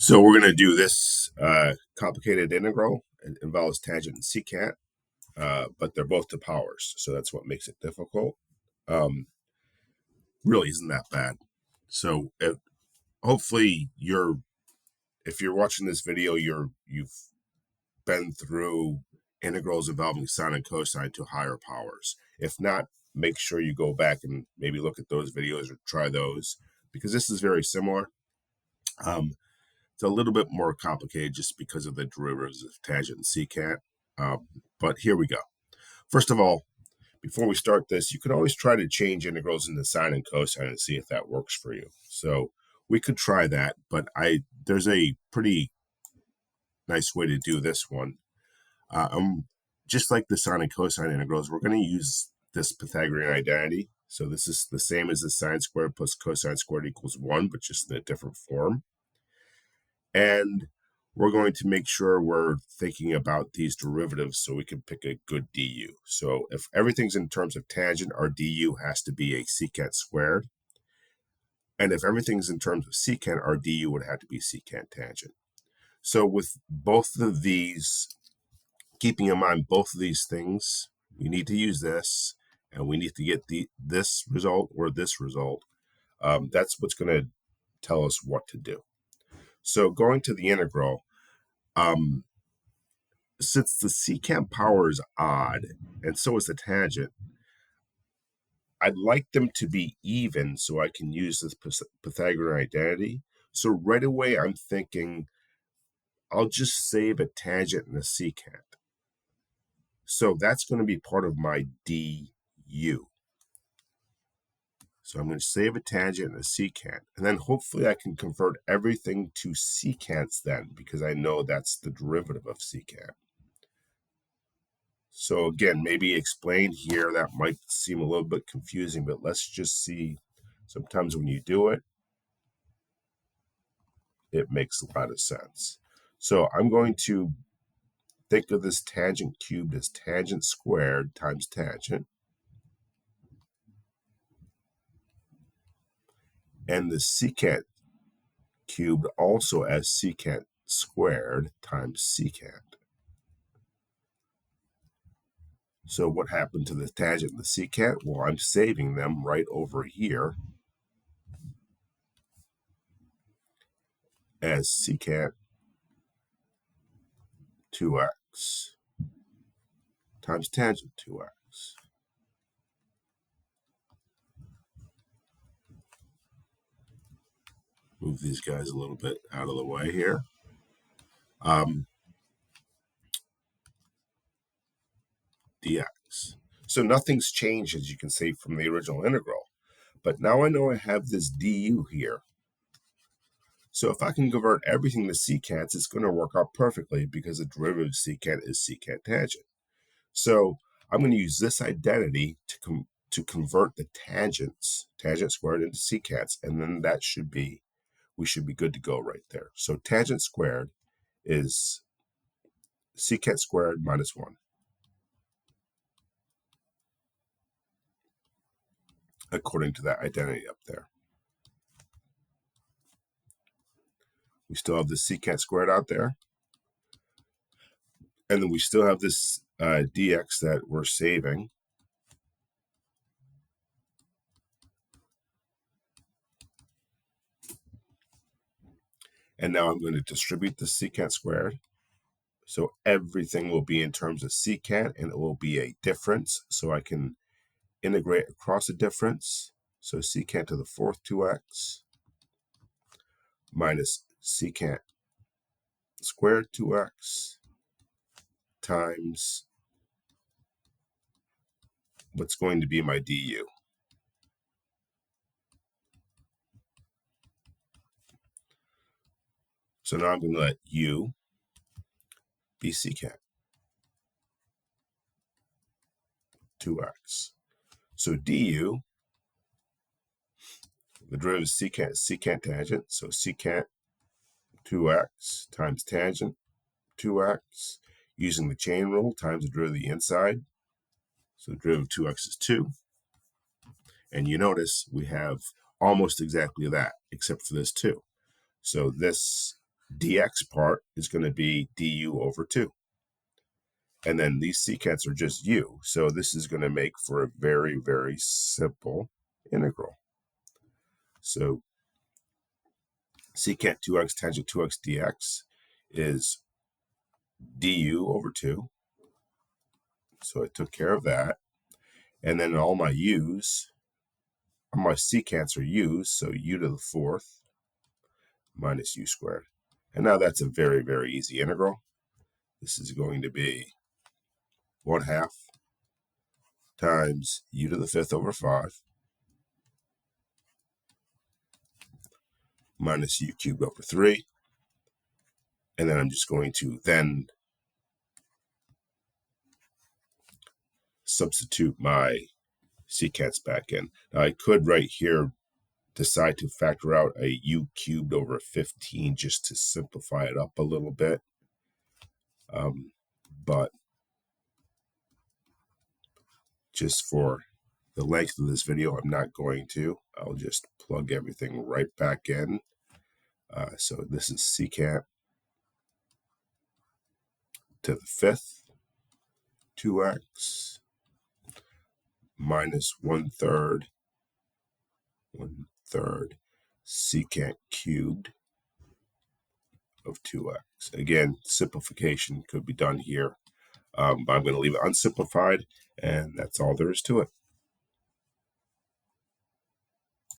So we're going to do this complicated integral. It involves tangent and secant, but they're both to powers, so that's what makes it difficult. Um, really isn't that bad. So hopefully if you're watching this video, you've been through integrals involving sine and cosine to higher powers. If not, make sure you go back and maybe look at those videos or try those, because this is very similar. It's a little bit more complicated just because of the derivatives of tangent and secant. But here we go. First of all, before we start this, you can always try to change integrals into sine and cosine and see if that works for you. So we could try that, but there's a pretty nice way to do this one. Just like the sine and cosine integrals, we're going to use this Pythagorean identity. So this is the same as the sine squared plus cosine squared equals 1, but just in a different form. And we're going to make sure we're thinking about these derivatives so we can pick a good du. So if everything's in terms of tangent, our du has to be a secant squared. And if everything's in terms of secant, our du would have to be secant tangent. So with both of these, keeping in mind both of these things, we need to use this, and we need to get this result or this result. That's what's going to tell us what to do. So going to the integral, since the secant power is odd, and so is the tangent, I'd like them to be even so I can use this Pythagorean identity. So right away, I'm thinking I'll just save a tangent and a secant. So that's going to be part of my du. So I'm going to save a tangent and a secant. And then hopefully I can convert everything to secants then, because I know that's the derivative of secant. So again, maybe explain here, that might seem a little bit confusing, but let's just see. Sometimes when you do it, it makes a lot of sense. So I'm going to think of this tangent cubed as tangent squared times tangent. And the secant cubed also as secant squared times secant. So what happened to the tangent and the secant? Well, I'm saving them right over here as secant 2x times tangent 2x. Move these guys a little bit out of the way here. Dx. So nothing's changed, as you can see, from the original integral. But now I know I have this du here. So if I can convert everything to secants, it's going to work out perfectly because the derivative of secant is secant tangent. So I'm going to use this identity to convert the tangents, tangent squared into secants, and then we should be good to go right there. So tangent squared is secant squared minus 1. According to that identity up there. We still have the secant squared out there. And then we still have this dx that we're saving. And now I'm going to distribute the secant squared. So everything will be in terms of secant, and it will be a difference. So I can integrate across a difference. So secant to the fourth 2x minus secant squared 2x times what's going to be my du. So now I'm going to let u be secant 2x. So du, the derivative is secant tangent, so secant 2x times tangent 2x, using the chain rule, times the derivative of the inside. So the derivative of 2x is 2. And you notice we have almost exactly that, except for this 2. So this dx part is going to be du over 2. And then these secants are just u. So this is going to make for a very, very simple integral. So secant 2x tangent 2x dx is du over 2. So I took care of that. And then all my u's, all my secants are u's, so u to the 4th minus u squared. And now that's a very, very easy integral. This is going to be 1/2 times u to the 5th over 5 minus u cubed over 3. And then I'm just going to then substitute my secants back in. Now I could right here decide to factor out a u cubed over 15 just to simplify it up a little bit. But just for the length of this video, I'm not going to. I'll just plug everything right back in. So this is secant to the 5th 2x minus 1/3 secant cubed of 2x. Again, simplification could be done here, but I'm going to leave it unsimplified, and that's all there is to it.